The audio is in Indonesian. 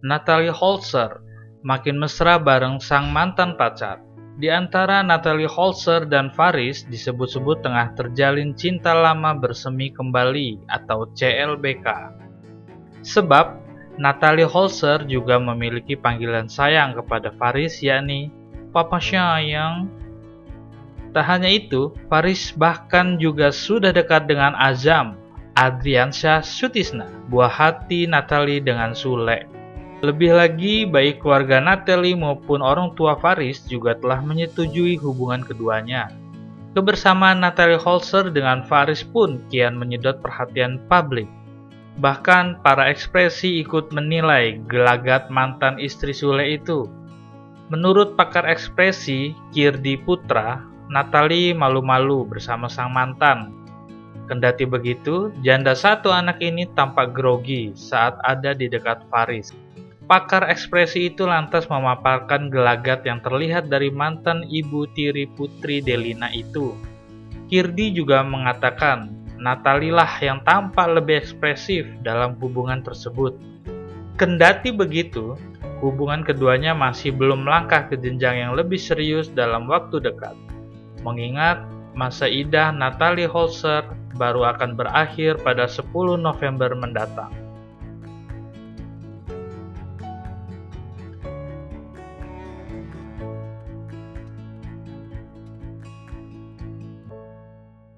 Natalie Holzer makin mesra bareng sang mantan pacar. Di antara Natalie Holzer dan Faris disebut-sebut tengah terjalin cinta lama bersemi kembali atau CLBK. Sebab Natalie Holzer juga memiliki panggilan sayang kepada Faris, yakni Papa Sayang. Tak hanya itu, Faris bahkan juga sudah dekat dengan Azam Adriansyah Sutisna, buah hati Natalie dengan Sule. Lebih lagi, baik keluarga Natalie maupun orang tua Faris juga telah menyetujui hubungan keduanya. Kebersamaan Natalie Holzer dengan Faris pun kian menyedot perhatian publik. Bahkan para ekspresi ikut menilai gelagat mantan istri Sule itu. Menurut pakar ekspresi Kirdi Putra, Natalie malu-malu bersama sang mantan. Kendati begitu, janda satu anak ini tampak grogi saat ada di dekat Faris. Pakar ekspresi itu lantas memaparkan gelagat yang terlihat dari mantan ibu tiri putri Delina itu. Kirdi juga mengatakan, Natalie lah yang tampak lebih ekspresif dalam hubungan tersebut. Kendati begitu, hubungan keduanya masih belum melangkah ke jenjang yang lebih serius dalam waktu dekat. Mengingat masa idah Natalie Holzer baru akan berakhir pada 10 November mendatang.